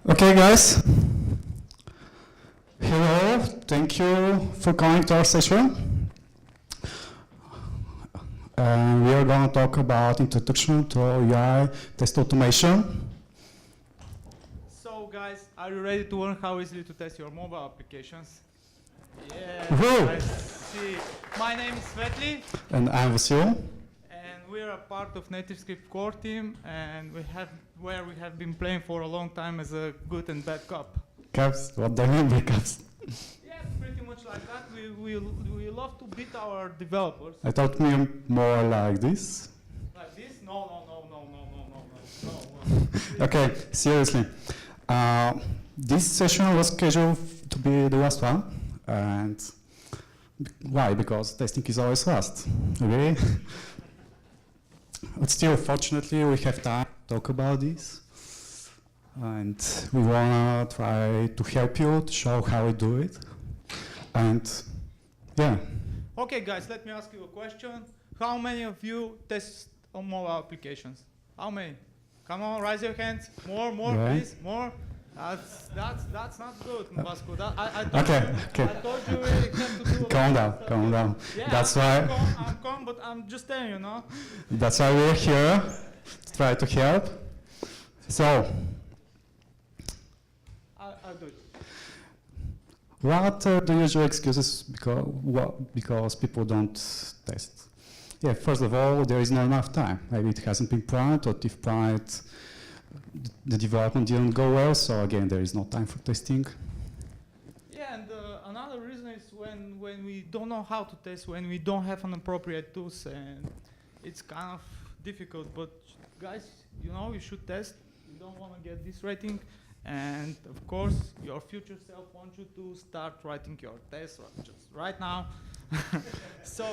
Okay, guys. Hello, thank you for coming to our session. We are going to talk about introduction to UI test automation. So, guys, are you ready to learn how easily to test your mobile applications? Yeah. Woo! I see. My name is Svetoslav. And I'm Vasil. And we are a part of NativeScript core team, and we have been playing for a long time as a good and bad cop. Caps? What do you mean by caps? Yeah, pretty much like that. We love to beat our developers. I thought me more like this. Like this? No. Okay, seriously. This session was scheduled to be the last one. And why? Because testing is always last. Okay? But still, fortunately, we have time to talk about this. And we want to try to help you to show how we do it. And yeah. Okay, guys, let me ask you a question. How many of you test on mobile applications? How many? Come on, raise your hands. More, Yeah. please, more. That's not good, Vasco. I told you we have to do. Calm down. Yeah, That's I'm why. calm, but I'm just telling you, no? That's why we're here to try to help. So, I'll do it. what are the usual excuses because people don't test? Yeah, first of all, there is not enough time. Maybe it hasn't been planned, or if planned, the development didn't go well, so again, there is no time for testing. Yeah, and another reason is when we don't know how to test, when we don't have an appropriate tools, and it's kind of difficult. But guys, you know, you should test. You don't want to get this rating. And of course, your future self wants you to start writing your tests just right now. So,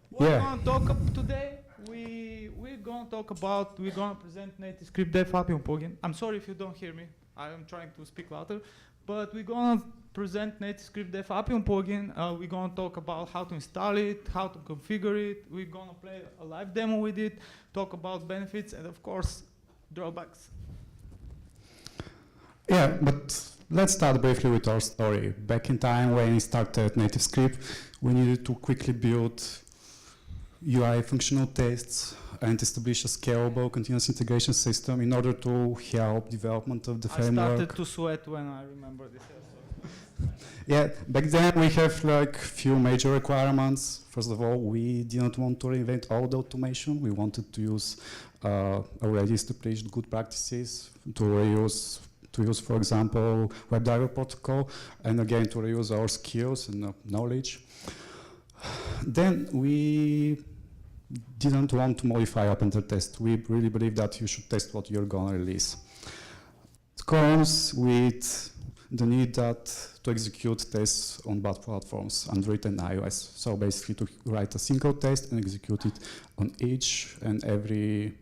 what we're going to talk about today, we're going to present nativescript-dev-appium plugin. I'm sorry if you don't hear me. I am trying to speak louder. But we're going to present nativescript-dev-appium plugin. We're going to talk about how to install it, how to configure it. We're going to play a live demo with it, talk about benefits, and of course, drawbacks. Yeah, but let's start briefly with our story. Back in time when we started NativeScript, we needed to quickly build UI functional tests and establish a scalable continuous integration system in order to help development of the framework. I started to sweat when I remember this. Yeah, back then we have like few major requirements. First of all, we didn't want to reinvent all the automation. We wanted to use already established good practices to reuse, for example, WebDriver protocol, and again to reuse our skills and knowledge. Then we didn't want to modify up-enter test. We really believe that you should test what you're going to release. It comes with the need to execute tests on both platforms, Android and iOS. So basically to write a single test and execute it on each and every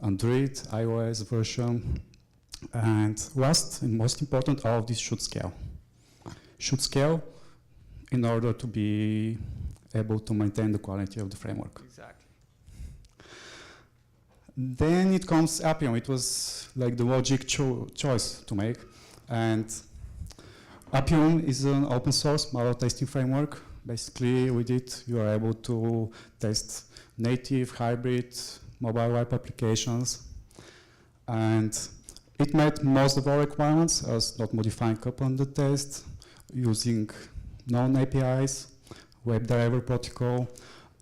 Android, iOS version. And last and most important, all of this should scale. Should scale in order to be able to maintain the quality of the framework. Exactly. Then it comes Appium. It was like the logic choice to make. And Appium is an open source model testing framework. Basically, with it, you are able to test native, hybrid, mobile web applications. And it met most of our requirements as not modifying couple-under test, using known APIs, WebDriver protocol,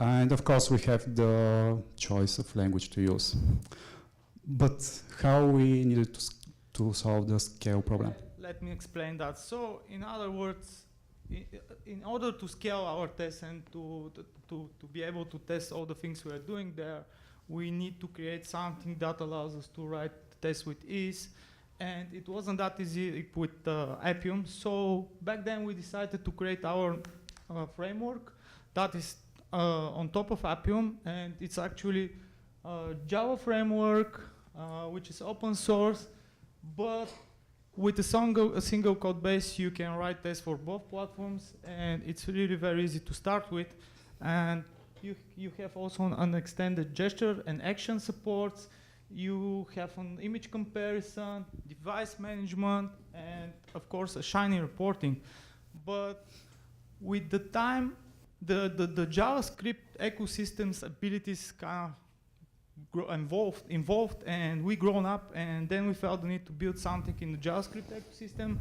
and of course we have the choice of language to use. But how we needed to solve the scale problem? Let me explain that. So, in other words, in order to scale our tests and to be able to test all the things we are doing there, we need to create something that allows us to write tests with ease. And it wasn't that easy with Appium. So back then we decided to create our framework that is on top of Appium. And it's actually a Java framework, which is open source. But with a single code base, you can write tests for both platforms. And it's really very easy to start with. And you have also an extended gesture and action supports. you have an image comparison, device management, and of course a shiny reporting. But with the time, the JavaScript ecosystem's abilities kind of evolved, and we grown up, and then we felt the need to build something in the JavaScript ecosystem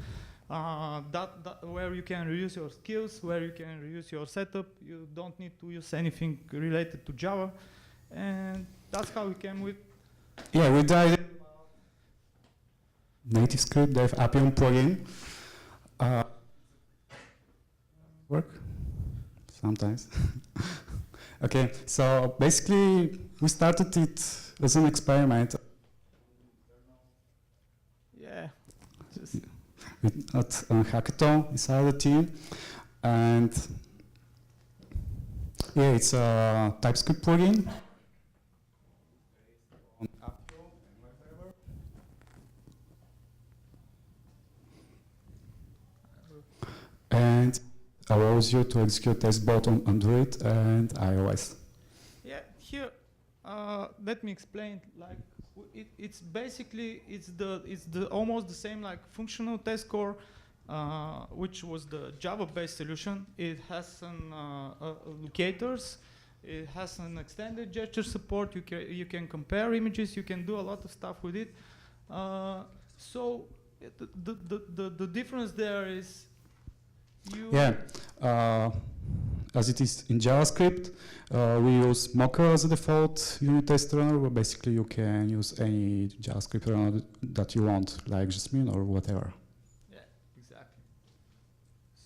where you can reuse your skills, where you can reuse your setup. You don't need to use anything related to Java, and that's how we came with. Yeah, we did nativescript-dev-appium plugin. Work sometimes. Okay, so basically we started it as an experiment. Yeah. At a hackathon inside the team, and yeah, it's a TypeScript plugin. And allows you to execute tests both on Android and iOS. Yeah, here, let me explain. Like, it's basically the almost the same like functional test core, which was the Java-based solution. It has some locators. It has an extended gesture support. You can compare images. You can do a lot of stuff with it. So the difference there is. As it is in JavaScript, we use Mocha as a default unit test runner, where basically you can use any JavaScript runner that you want, like Jasmine or whatever. Yeah, exactly.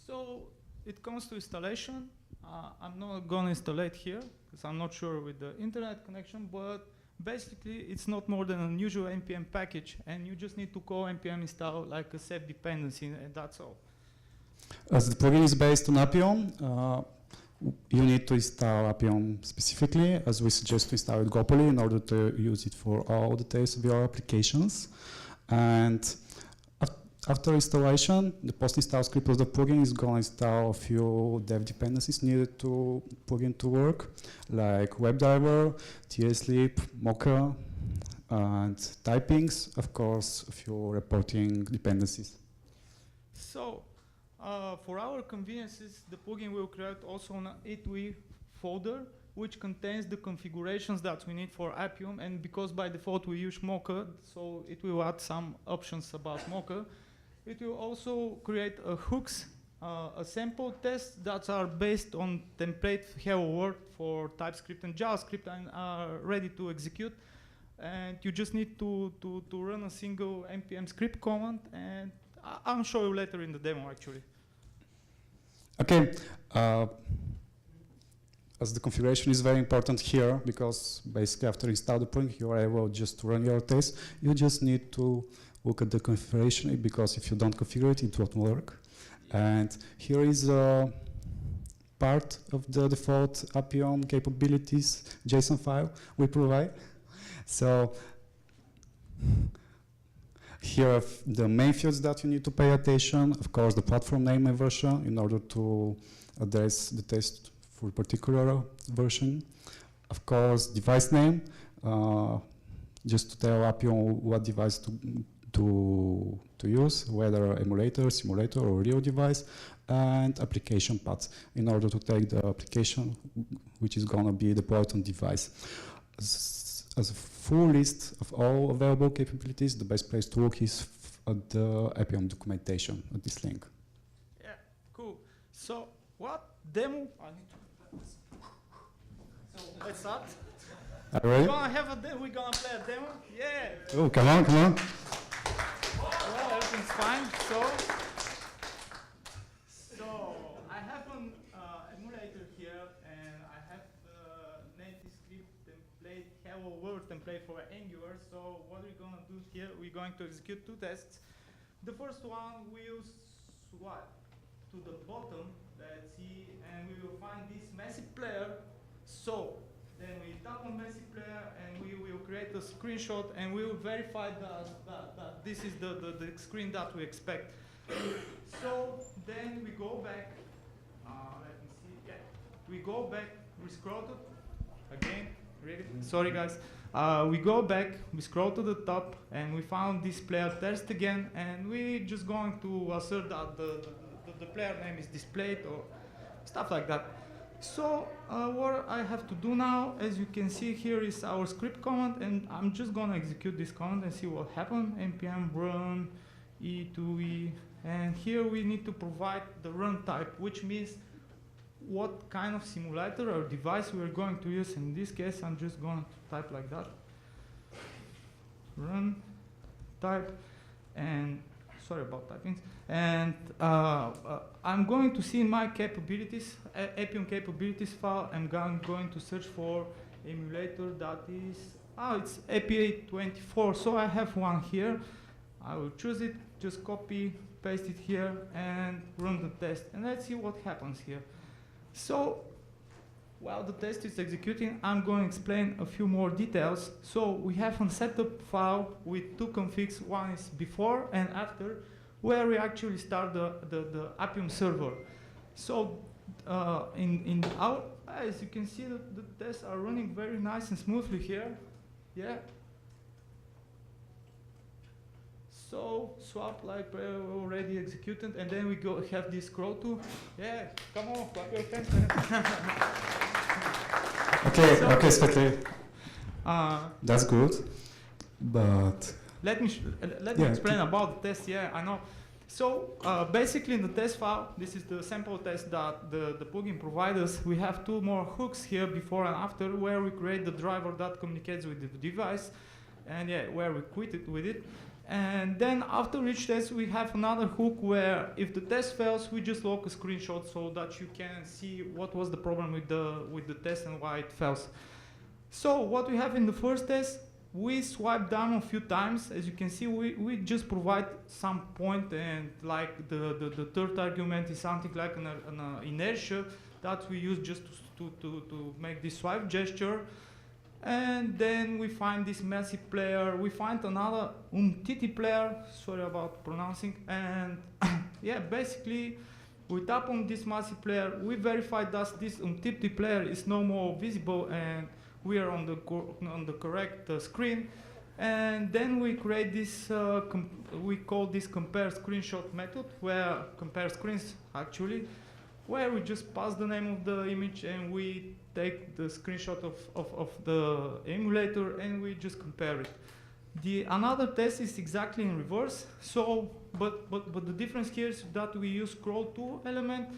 So it comes to installation. I'm not going to install it here, because I'm not sure with the internet connection, but basically it's not more than an usual npm package, and you just need to call npm install like a set dependency, and that's all. As the plugin is based on Appium, you need to install Appium specifically, as we suggest to install it globally in order to use it for all the tests of your applications. And after installation, the post-install script of the plugin is going to install a few dev dependencies needed to plugin to work, like WebDriver, TSLib, Mocha, and typings, of course, a few reporting dependencies. So, for our conveniences, the plugin will create also an itwi folder, which contains the configurations that we need for Appium. And because by default we use Mocha, so it will add some options about Mocha. It will also create hooks, a sample test that are based on template hello world for TypeScript and JavaScript and are ready to execute. And you just need to run a single npm script command, and I'll show you later in the demo, actually. Okay, as the configuration is very important here, because basically after install the plugin, you are able just to run your test. You just need to look at the configuration, because if you don't configure it, it won't work. And here is a part of the default Appium capabilities JSON file we provide. So here are the main fields that you need to pay attention. Of course, the platform name and version in order to address the test for a particular version. Of course, device name, just to tell Appium what device to use, whether emulator, simulator, or real device, and application path in order to take the application which is going to be deployed on device. As a full list of all available capabilities, the best place to look is at the Appium documentation at this link. Yeah, cool. So, what demo? I need to. So let's start. Are you ready? We're gonna have a demo. We're gonna play a demo. Yeah. Oh, come on, come on. Well, everything's fine. So I have an emulator here, and I have the nativescript template, hello world template for Angular. So what we're gonna do here, we're going to execute two tests. The first one will swipe to the bottom, let's see, and we will find this Messi Player. So then we tap on Messi Player, and we will create a screenshot, and we will verify that this is the screen that we expect. So then we go back. Let me see. Yeah, we go back. We scroll to again. Really? Sorry, guys. We go back, we scroll to the top, and we found this player test again, and we just going to assert that the player name is displayed or stuff like that. So what I have to do now, as you can see here, is our script command, and I'm just gonna execute this command and see what happened. npm run e2e, and here we need to provide the run type, which means what kind of simulator or device we are going to use. In this case, I'm just going to type like that, run type, and sorry about typing. And I'm going to see in my capabilities, appium capabilities file, I'm going to search for emulator that is, it's APA24, so I have one here. I will choose it, just copy, paste it here, and run the test. And let's see what happens here. So while the test is executing, I'm going to explain a few more details. So we have a setup file with two configs. One is before and after, where we actually start the Appium server. So in our, as you can see, the tests are running very nice and smoothly here. Yeah. So swap like already executed, and then we go have this scroll to. Yeah, come on, clap your hands. Okay, So, okay, Svetoslav. That's good, but let me explain about the test. Yeah, I know. So basically, in the test file, this is the sample test that the plugin provides us. We have two more hooks here, before and after, where we create the driver that communicates with the device, and yeah, where we quit it with it. And then after each test, we have another hook where if the test fails, we just log a screenshot so that you can see what was the problem with the test and why it fails. So what we have in the first test, we swipe down a few times. As you can see, we just provide some point, and like the third argument is something like an inertia that we use just to make this swipe gesture. And then we find this Messi Player. We find another Player. Sorry about pronouncing. And yeah, basically, we tap on this Messi Player. We verify that this Player is no more visible, and we are on the correct screen. And then we create this. We call this compare screenshot method, where compare screens actually, where we just pass the name of the image and we take the screenshot of the emulator and we just compare it. Another test is exactly in reverse. So, but the difference here is that we use scroll to element,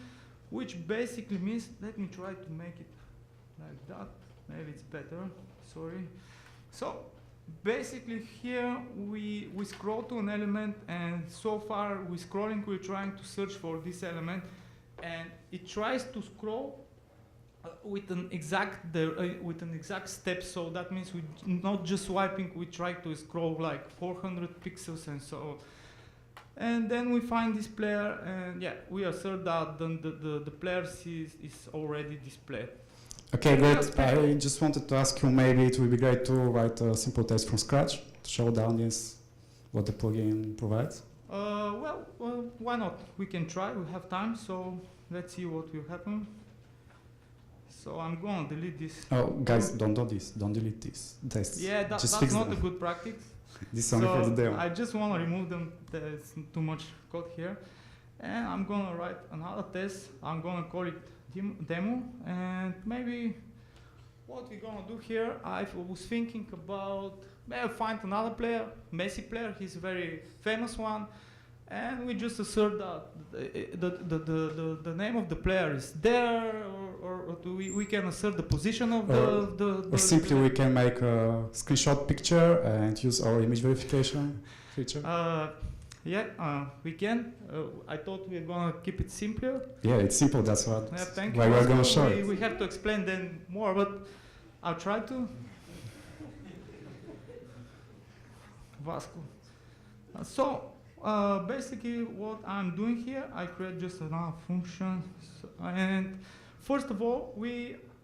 which basically means, let me try to make it like that. Maybe it's better. Sorry. So basically here we scroll to an element, and so far we're scrolling, we're trying to search for this element, and it tries to scroll with an exact step. So that means we not just swiping, we try to scroll like 400 pixels and so. And then we find this player, and yeah, we assert that the player is already displayed. okay, good. I just wanted to ask you, maybe it would be great to write a simple test from scratch to show the audience what the plugin provides. Well, why not? We can try. We have time, so let's see what will happen. So I'm going to delete this. Oh, guys, don't do this. Don't delete this test. Yeah, that's not a good practice. This is only for the demo. I just want to remove them. There's too much code here. And I'm going to write another test. I'm going to call it demo. And maybe what we're going to do here, I was thinking about, maybe find another player, Messi Player. He's a very famous one. And we just assert that the name of the player is there, or we can assert the position of the or simply we can make a screenshot picture and use our image verification feature. We can. I thought we were going to keep it simpler. Yeah, it's simple, that's what why we're going to show it. We have to explain then more, but I'll try to. Vasco. So basically what I'm doing here, I create just another function. And first of all,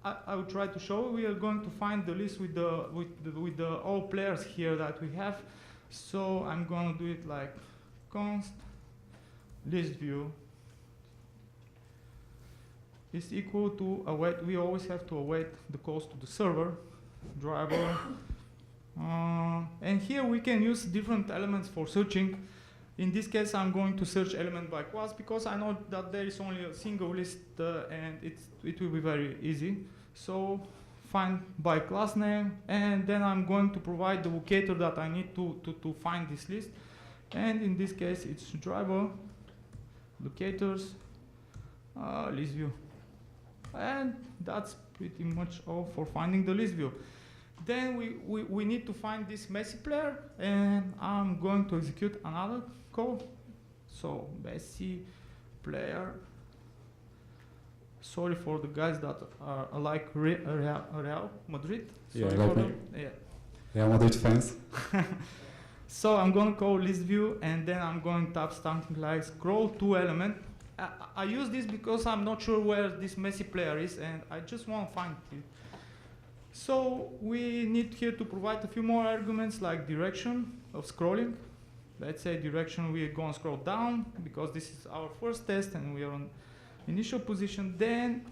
I will try to show we are going to find the list with the all players here that we have. So I'm going to do it like const list view is equal to await. We always have to await the calls to the server driver And here we can use different elements for searching. In this case, I'm going to search element by class because I know that there is only a single list and it will be very easy. So find by class name, and then I'm going to provide the locator that I need to find this list. And in this case, it's driver, locators, list view. And that's pretty much all for finding the list view. Then we need to find this Messi Player, and I'm going to execute another code. So Messi Player. Sorry for the guys that are like Real Madrid. Sorry like for them. Yeah, Madrid fans. So I'm going to call list view, and then I'm going to tap something like scroll to element. I use this because I'm not sure where this Messi Player is, and I just want to find it. So we need here to provide a few more arguments like direction of scrolling. Let's say direction, we're going to scroll down because this is our first test and we are on initial position. Then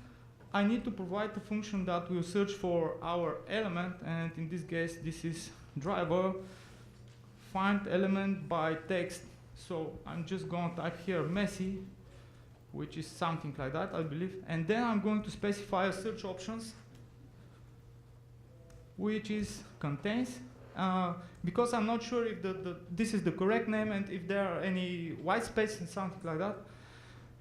I need to provide a function that will search for our element, and in this case this is driver, find element by text. So I'm just going to type here Messi, which is something like that, I believe. And then I'm going to specify a search options, which is contains, because I'm not sure if this is the correct name and if there are any white space and something like that.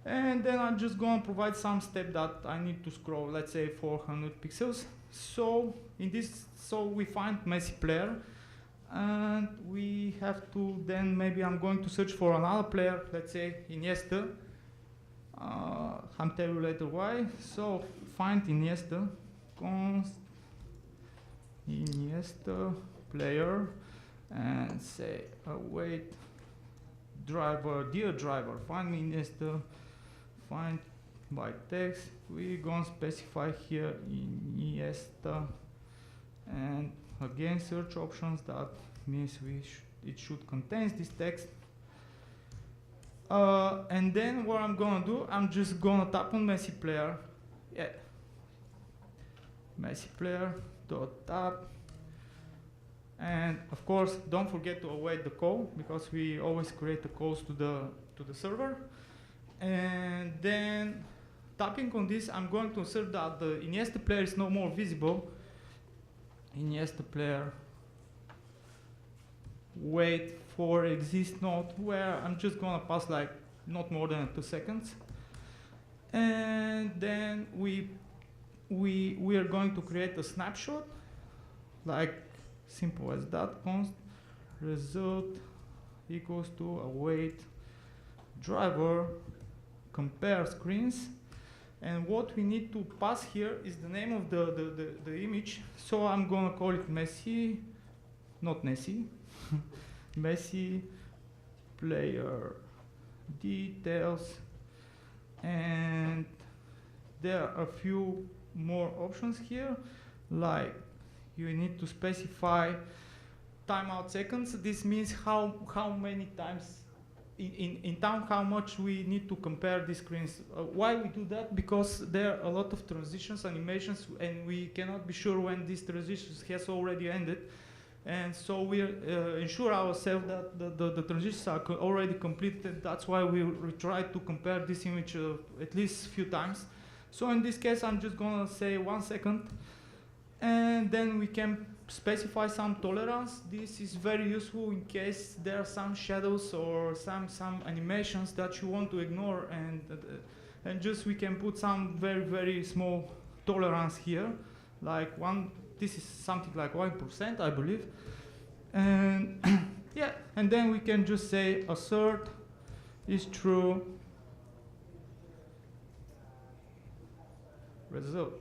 And then I'm just going to provide some step that I need to scroll, let's say 400 pixels. So in this, we find Messi Player, and we have to then maybe I'm going to search for another player, let's say Iniesta. I'll tell you later why. So find Iniesta, const Iniesta Player, and say await driver, dear driver, find me Iniesta, find by text. We're going to specify here Iniesta, and again search options, that means it should contain this text. And then what I'm gonna do, I'm just gonna tap on Messi Player. Yeah. Messi Player dot tap. And of course, don't forget to await the call, because we always create the calls to the server. And then tapping on this, I'm going to assert that the Iniesta Player is no more visible. Iniesta Player wait for exist node, where I'm just gonna pass like not more than 2 seconds. And then we are going to create a snapshot, like simple as that, const result equals to await driver compare screens. And what we need to pass here is the name of the image. So I'm gonna call it Messi, not Messi, Messi Player details. And there are a few more options here, like you need to specify timeout seconds. This means how many times in time, how much we need to compare the screens. Why we do that? Because there are a lot of transitions, animations, and we cannot be sure when this transition has already ended. And so we ensure ourselves that the transitions are already completed. That's why we try to compare this image at least a few times. So in this case, I'm just gonna say 1 second. And then we can specify some tolerance. This is very useful in case there are some shadows or some animations that you want to ignore, and just we can put some very small tolerance here, like this is something like 1%, I believe. And yeah, and then we can just say assert is true result.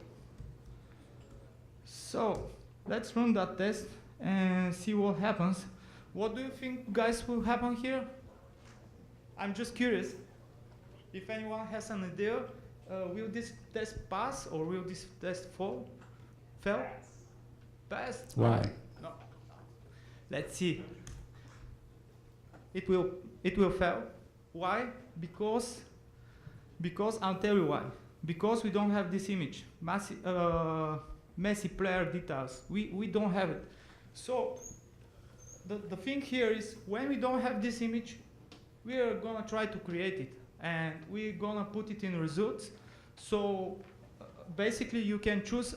So let's run that test and see what happens. What do you think, guys, will happen here? I'm just curious. If anyone has an idea, will this test pass or will this test fail? Pass? Why? No. Let's see. It will fail. Why? Because I'll tell you why. Because we don't have this image. Messi Player details. We don't have it. So the thing here is when we don't have this image, we are gonna try to create it, and we're gonna put it in results. So basically you can choose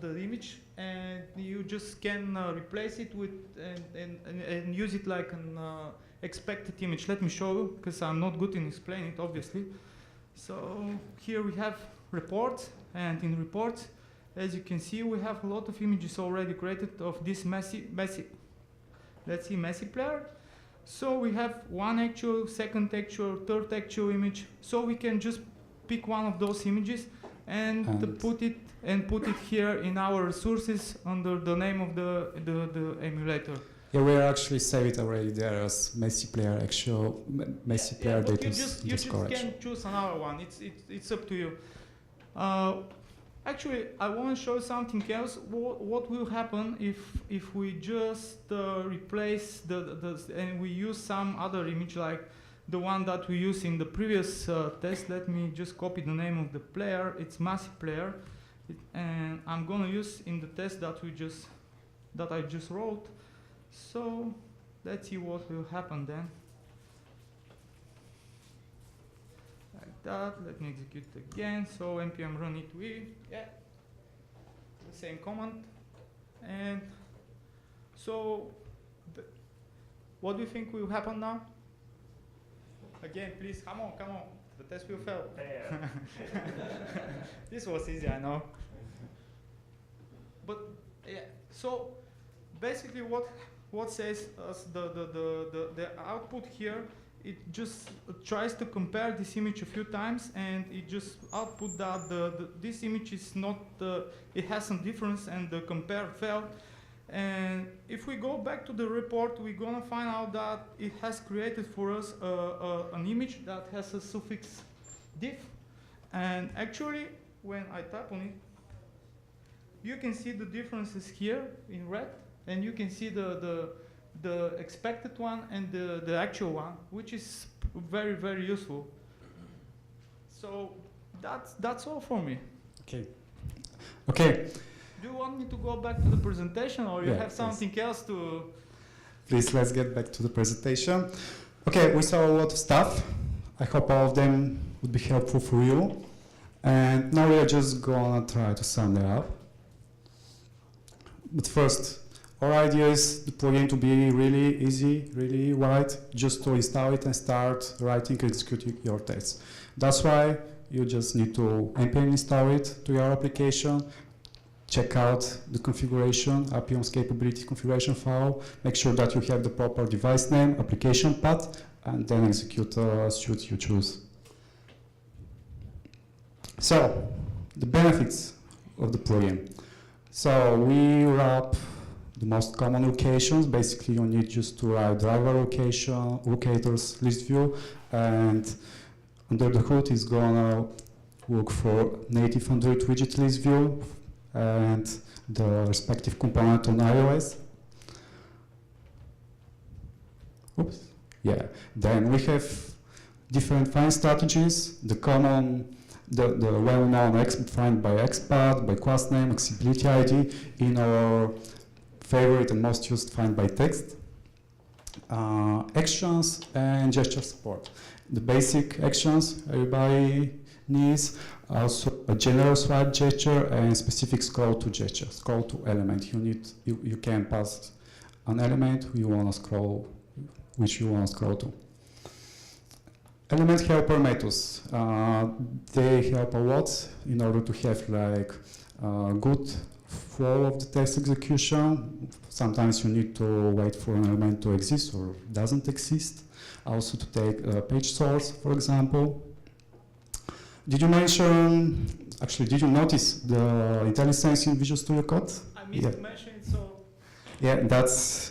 the image, and you just can replace it with and use it like an expected image. Let me show you, because I'm not good in explaining it, obviously. So here we have reports, and in reports, as you can see, we have a lot of images already created of this Messi. Let's see, Messi Player. So we have one actual, second actual, third actual image. So we can just pick one of those images and put it here in our resources under the name of the emulator. Yeah, we actually saved it already there as Messi Player actual Messi Player data. You just can choose another one. It's up to you. Actually, I want to show something else. What will happen if we just replace and we use some other image like the one that we used in the previous test. Let me just copy the name of the player. It's Messi Player, and I'm gonna use in the test that I just wrote. So let's see what will happen then. Like that. Let me execute again. So npm run it with the same command. And so what do you think will happen now? Again, please, come on. The test will fail. This was easy, I know. But yeah, so basically what says us the output here, it just tries to compare this image a few times, and it just output that this image is not, it has some difference, and the compare failed. And if we go back to the report, we're gonna find out that it has created for us an image that has a suffix div. And actually, when I tap on it, you can see the differences here in red, and you can see the expected one and the actual one, which is very, very useful. So that's all for me. Okay. Do you want me to go back to the presentation, or you have something else to? Please, let's get back to the presentation. Okay, we saw a lot of stuff. I hope all of them would be helpful for you. And now we are just gonna try to sum it up. But first, our idea is the plugin to be really easy, really wide, just to install it and start writing and executing your tests. That's why you just need to npm install it to your application, check out the configuration, Appium's capability configuration file, make sure that you have the proper device name, application path, and then execute suite you choose. So, the benefits of the plugin. So, we wrap the most common locations. Basically, you need just to write driver location, locators, list view, and under the hood is gonna look for native Android widget list view and the respective component on iOS. Oops. Yeah. Then we have different find strategies. The common, the well-known find by XPath, by class name, accessibility ID. In our favorite and most used find by text. Actions and gesture support. The basic actions everybody needs. Also a general swipe gesture and specific scroll to gesture, scroll to element. You can pass an element which you want to scroll to. Element helper methods. They help a lot in order to have like good flow of the test execution. Sometimes you need to wait for an element to exist or doesn't exist. Also to take a page source, for example. Did you notice the IntelliSense in Visual Studio Code? I missed to mention it, so. Yeah, that's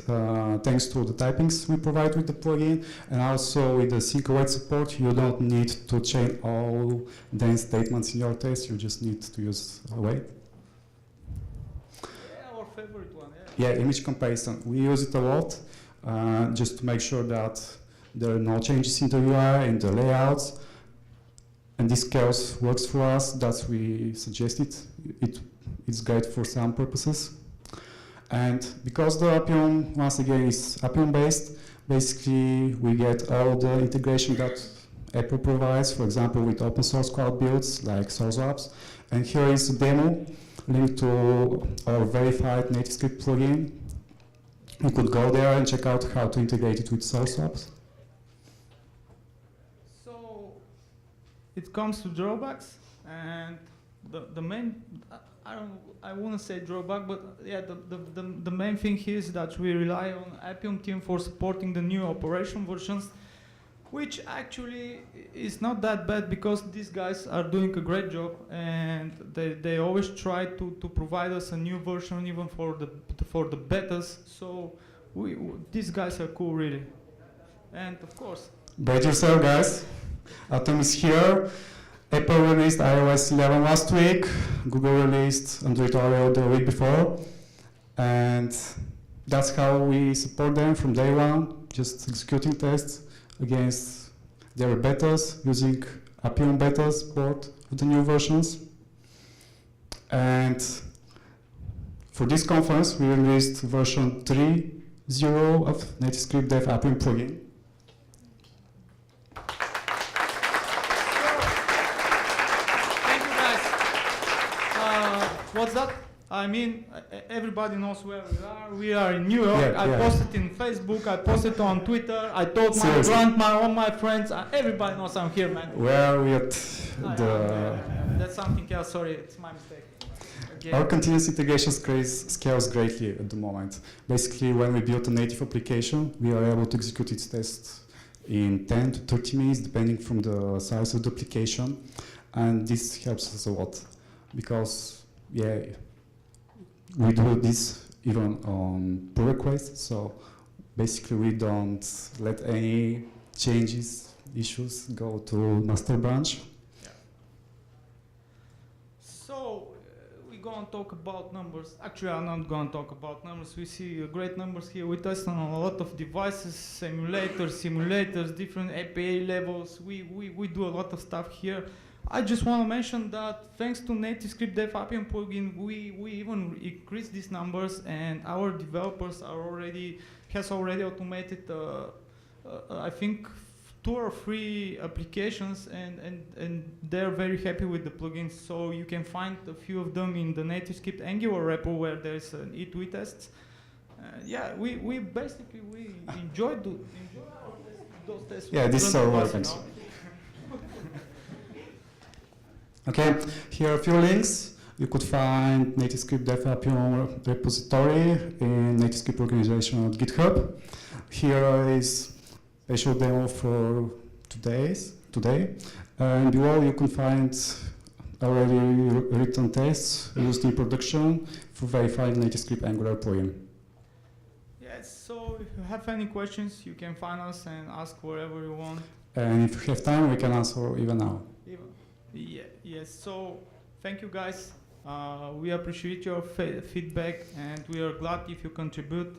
thanks to the typings we provide with the plugin, and also with the sync await support, you don't need to chain all dense statements in your test, you just need to use await. Yeah, our favorite one, yeah. Yeah, image comparison. We use it a lot, just to make sure that there are no changes in the UI, in the layouts. And this chaos works for us, that's we suggest it. It's great for some purposes. And because the Appium, once again, is Appium based, basically we get all the integration that Apple provides, for example, with open source cloud builds like source apps. And here is a demo linked to our verified nativescript plugin. You could go there and check out how to integrate it with source apps. So it comes to drawbacks, and the main, I wouldn't say drawback, but yeah, the main thing here is that we rely on Appium team for supporting the new operation versions, which actually is not that bad because these guys are doing a great job, and they always try to provide us a new version even for the betas. So these guys are cool, really. And of course, Bet yourself, guys. Atom is here. Apple released iOS 11 last week. Google released Android Oreo the week before. And that's how we support them from day one, just executing tests against their betas, using Appium beta support of the new versions. And for this conference, we released version 3.0 of nativescript-dev-appium plugin. What's that? I mean, everybody knows where we are. We are in New York. Yeah, I posted in Facebook. I posted on Twitter. I told my grandma, all my friends. Everybody knows I'm here, man. Where are we at That's something else. Sorry, it's my mistake. Okay. Our continuous integration scales greatly at the moment. Basically, when we build a native application, we are able to execute its tests in 10 to 30 minutes, depending from the size of the application. And this helps us a lot because, yeah, we do this even on pull requests. So basically, we don't let any changes, issues go to master branch. Yeah. So we're going to talk about numbers. Actually, I'm not going to talk about numbers. We see great numbers here. We test on a lot of devices, simulators, different API levels. We do a lot of stuff here. I just want to mention that thanks to nativescript-dev-appium plugin, we even increased these numbers, and our developers has already automated, I think, 2 or 3 applications, and they're very happy with the plugins. So you can find a few of them in the nativescript Angular repo where there's an E2E tests. Yeah, we basically enjoy those tests. Yeah, this is our working. Okay, here are a few links. You could find nativescript-dev-appium repository in nativescript organization at GitHub. Here is a short demo for today. And below you can find already written tests used in production for verified nativescript Angular plugin. Yes, so if you have any questions, you can find us and ask wherever you want. And if you have time, we can answer even now. Yeah, yes, so thank you guys. We appreciate your feedback, and we are glad if you contribute.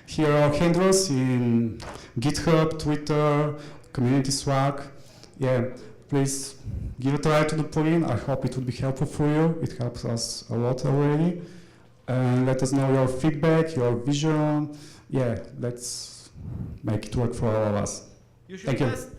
Here are handles in GitHub, Twitter, community Slack. Yeah, please give a try to the plugin. I hope it would be helpful for you. It helps us a lot already. And let us know your feedback, your vision. Yeah, let's make it work for all of us. You should Thank you. test